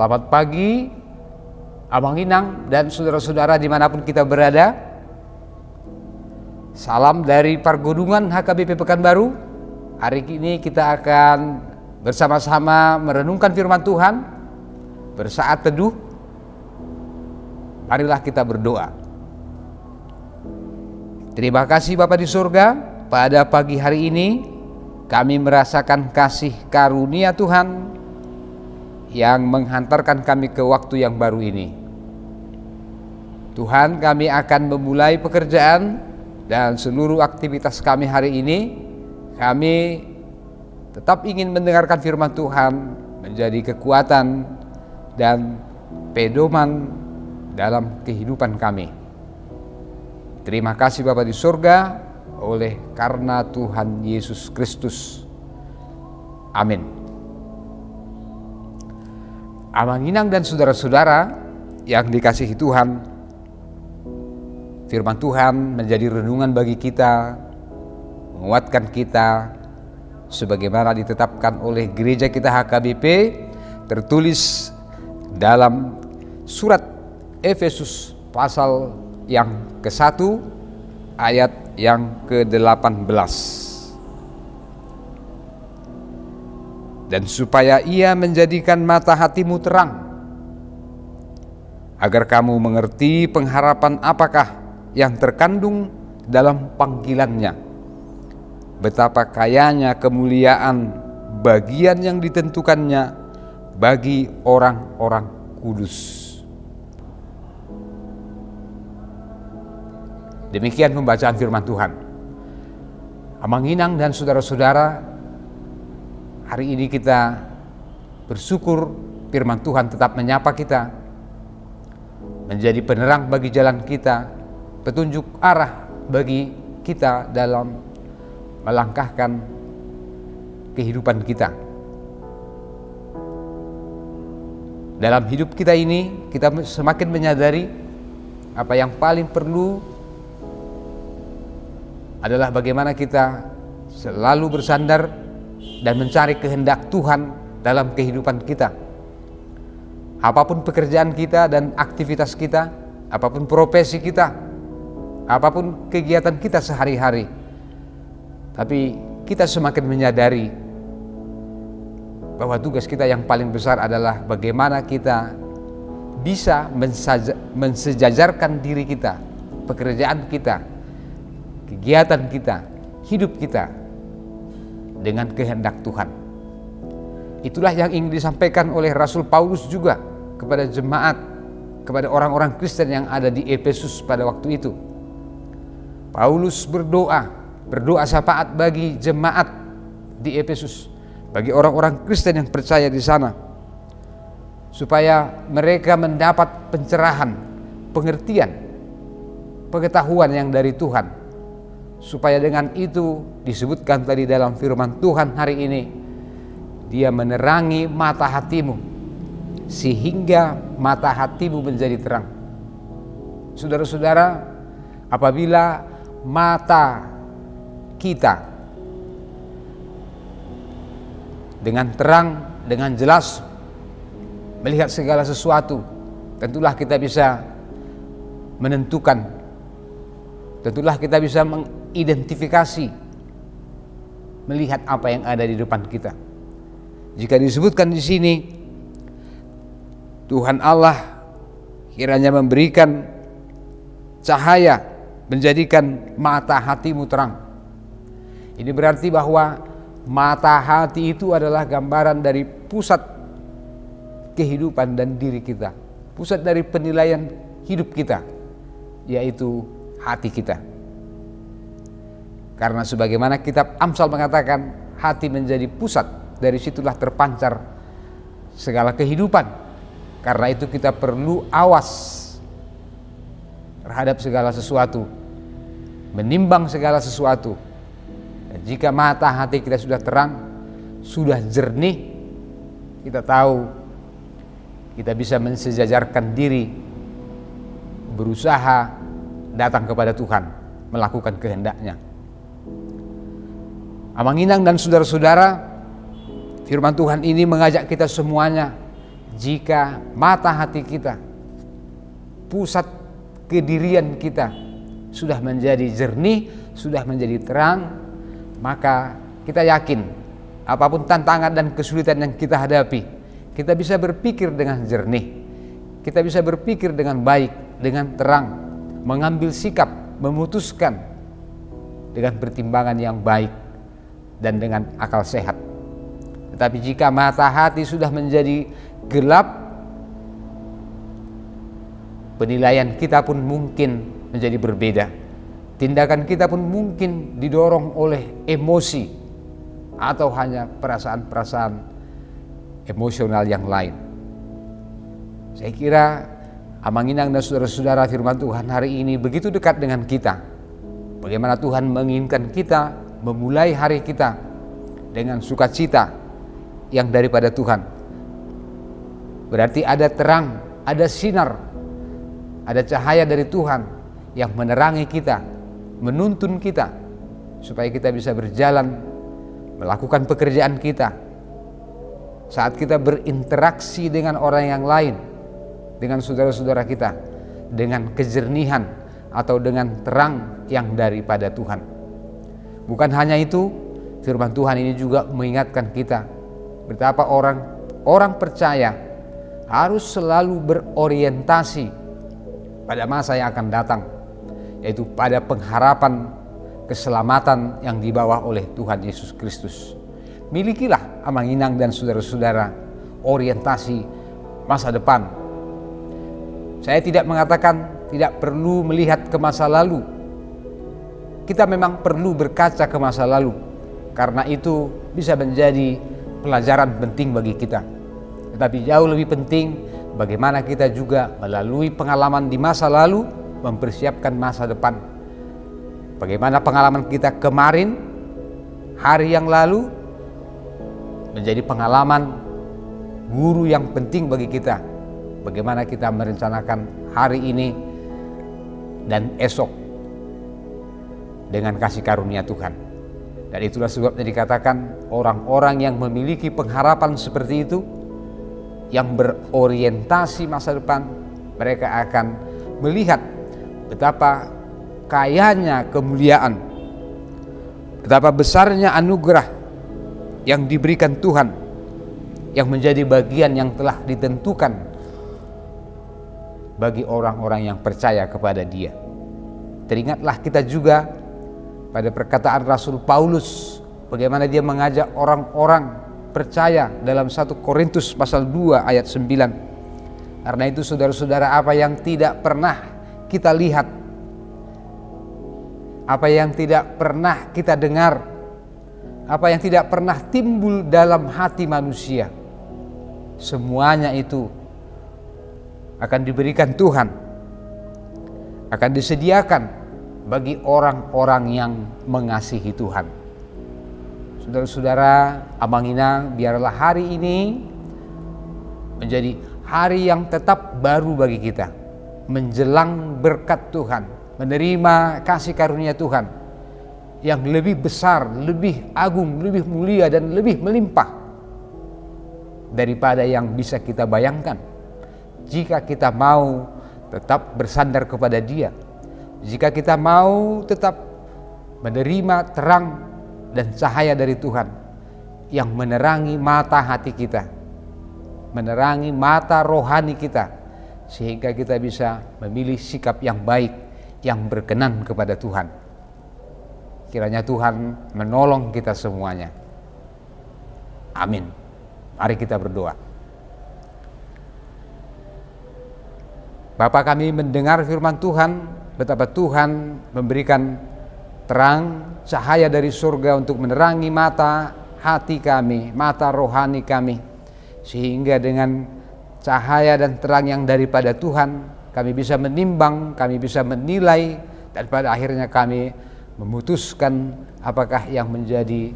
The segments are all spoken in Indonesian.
Selamat pagi, Abang Inang dan saudara-saudara dimanapun kita berada. Salam dari Pargodungan HKBP Pekanbaru. Hari ini kita akan bersama-sama merenungkan firman Tuhan, bersaat teduh. Marilah kita berdoa. Terima kasih Bapa di surga, pada pagi hari ini kami merasakan kasih karunia Tuhan yang menghantarkan kami ke waktu yang baru ini. Tuhan, kami akan memulai pekerjaan dan seluruh aktivitas kami hari ini. Kami tetap ingin mendengarkan firman Tuhan menjadi kekuatan dan pedoman dalam kehidupan kami. Terima kasih Bapa di surga, oleh karena Tuhan Yesus Kristus. Amin. Abang Inang dan saudara-saudara yang dikasihi Tuhan, firman Tuhan menjadi renungan bagi kita, menguatkan kita, sebagaimana ditetapkan oleh gereja kita HKBP, tertulis dalam surat Efesus pasal yang ke-1 ayat yang ke-18. Dan supaya ia menjadikan mata hatimu terang, agar kamu mengerti pengharapan apakah yang terkandung dalam panggilannya, betapa kayanya kemuliaan bagian yang ditentukannya bagi orang-orang kudus. Demikian pembacaan firman Tuhan. Abang Inang dan saudara-saudara, hari ini kita bersyukur firman Tuhan tetap menyapa kita, menjadi penerang bagi jalan kita, petunjuk arah bagi kita dalam melangkahkan kehidupan kita. Dalam hidup kita ini, kita semakin menyadari apa yang paling perlu adalah bagaimana kita selalu bersandar dan mencari kehendak Tuhan dalam kehidupan kita. Apapun pekerjaan kita dan aktivitas kita, apapun profesi kita, apapun kegiatan kita sehari-hari, tapi kita semakin menyadari bahwa tugas kita yang paling besar adalah bagaimana kita bisa mensejajarkan diri kita, pekerjaan kita, kegiatan kita, hidup kita dengan kehendak Tuhan. Itulah yang ingin disampaikan oleh Rasul Paulus juga kepada jemaat, kepada orang-orang Kristen yang ada di Efesus pada waktu itu. Paulus berdoa syafaat bagi jemaat di Efesus, bagi orang-orang Kristen yang percaya di sana, supaya mereka mendapat pencerahan, pengertian, pengetahuan yang dari Tuhan, supaya dengan itu disebutkan tadi dalam firman Tuhan hari ini, Dia menerangi mata hatimu sehingga mata hatimu menjadi terang. Saudara-saudara, apabila mata kita dengan terang, dengan jelas melihat segala sesuatu, tentulah kita bisa menentukan, tentulah kita bisa mengidentifikasi, melihat apa yang ada di depan kita. Jika disebutkan di sini, Tuhan Allah kiranya memberikan cahaya, menjadikan mata hatimu terang. Ini berarti bahwa mata hati itu adalah gambaran dari pusat kehidupan dan diri kita, pusat dari penilaian hidup kita, yaitu hati kita. Karena sebagaimana kitab Amsal mengatakan, hati menjadi pusat, dari situlah terpancar segala kehidupan. Karena itu kita perlu awas terhadap segala sesuatu, menimbang segala sesuatu. Dan jika mata hati kita sudah terang, sudah jernih, kita tahu kita bisa mensejajarkan diri, berusaha datang kepada Tuhan, melakukan kehendak-Nya. Abang Inang dan saudara-saudara, firman Tuhan ini mengajak kita semuanya jika mata hati kita, pusat kedirian kita sudah menjadi jernih, sudah menjadi terang, maka kita yakin apapun tantangan dan kesulitan yang kita hadapi, kita bisa berpikir dengan jernih, kita bisa berpikir dengan baik, dengan terang, mengambil sikap, memutuskan dengan pertimbangan yang baik dan dengan akal sehat. Tetapi jika mata hati sudah menjadi gelap, penilaian kita pun mungkin menjadi berbeda. Tindakan kita pun mungkin didorong oleh emosi atau hanya perasaan-perasaan emosional yang lain. Saya kira Amanginang dan saudara-saudara, firman Tuhan hari ini begitu dekat dengan kita. Bagaimana Tuhan menginginkan kita memulai hari kita dengan sukacita yang daripada Tuhan. Berarti ada terang, ada sinar, ada cahaya dari Tuhan yang menerangi kita, menuntun kita supaya kita bisa berjalan, melakukan pekerjaan kita. Saat kita berinteraksi dengan orang yang lain, dengan saudara-saudara kita, dengan kejernihan atau dengan terang yang daripada Tuhan. Bukan hanya itu, firman Tuhan ini juga mengingatkan kita betapa orang percaya harus selalu berorientasi pada masa yang akan datang, yaitu pada pengharapan keselamatan yang dibawa oleh Tuhan Yesus Kristus. Milikilah Amanginang dan saudara-saudara orientasi masa depan. Saya tidak mengatakan tidak perlu melihat ke masa lalu. Kita memang perlu berkaca ke masa lalu, karena itu bisa menjadi pelajaran penting bagi kita. Tetapi jauh lebih penting bagaimana kita juga melalui pengalaman di masa lalu mempersiapkan masa depan. Bagaimana pengalaman kita kemarin, hari yang lalu, menjadi pengalaman guru yang penting bagi kita. Bagaimana kita merencanakan hari ini dan esok dengan kasih karunia Tuhan. Dan itulah sebabnya dikatakan orang-orang yang memiliki pengharapan seperti itu, yang berorientasi masa depan, mereka akan melihat betapa kayanya kemuliaan, betapa besarnya anugerah yang diberikan Tuhan, yang menjadi bagian yang telah ditentukan bagi orang-orang yang percaya kepada Dia. Teringatlah kita juga pada perkataan Rasul Paulus, bagaimana dia mengajak orang-orang percaya dalam 1 Korintus pasal 2 ayat 9. Karena itu saudara-saudara, apa yang tidak pernah kita lihat, apa yang tidak pernah kita dengar, apa yang tidak pernah timbul dalam hati manusia, semuanya itu akan diberikan Tuhan, akan disediakan bagi orang-orang yang mengasihi Tuhan. Saudara-saudara, Amanginang, biarlah hari ini menjadi hari yang tetap baru bagi kita, menjelang berkat Tuhan, menerima kasih karunia Tuhan yang lebih besar, lebih agung, lebih mulia, dan lebih melimpah daripada yang bisa kita bayangkan. Jika kita mau tetap bersandar kepada Dia, jika kita mau tetap menerima terang dan cahaya dari Tuhan yang menerangi mata hati kita, menerangi mata rohani kita, sehingga kita bisa memilih sikap yang baik, yang berkenan kepada Tuhan. Kiranya Tuhan menolong kita semuanya. Amin. Mari kita berdoa. Bapa, kami mendengar firman Tuhan, betapa Tuhan memberikan terang, cahaya dari surga untuk menerangi mata hati kami, mata rohani kami, sehingga dengan cahaya dan terang yang daripada Tuhan, kami bisa menimbang, kami bisa menilai, dan pada akhirnya kami memutuskan apakah yang menjadi,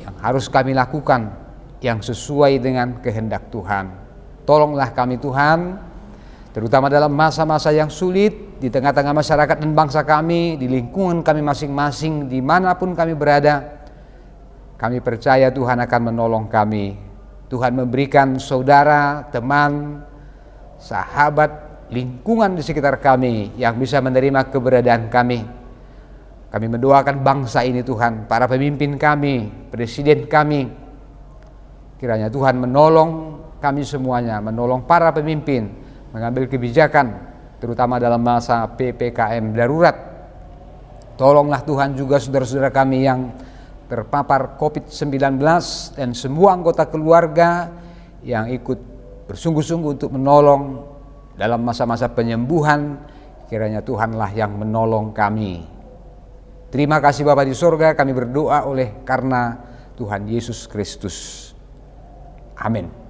yang harus kami lakukan, yang sesuai dengan kehendak Tuhan. Tolonglah kami Tuhan, terutama dalam masa-masa yang sulit, di tengah-tengah masyarakat dan bangsa kami, di lingkungan kami masing-masing, dimanapun kami berada. Kami percaya Tuhan akan menolong kami Tuhan memberikan saudara, teman, sahabat, lingkungan di sekitar kami yang bisa menerima keberadaan kami. Kami mendoakan bangsa ini Tuhan, para pemimpin kami, presiden kami. Kiranya Tuhan menolong kami semuanya, menolong para pemimpin mengambil kebijakan, terutama dalam masa PPKM darurat. Tolonglah Tuhan juga saudara-saudara kami yang terpapar COVID-19 dan semua anggota keluarga yang ikut bersungguh-sungguh untuk menolong dalam masa-masa penyembuhan. Kiranya Tuhanlah yang menolong kami. Terima kasih Bapa di surga, kami berdoa oleh karena Tuhan Yesus Kristus. Amin.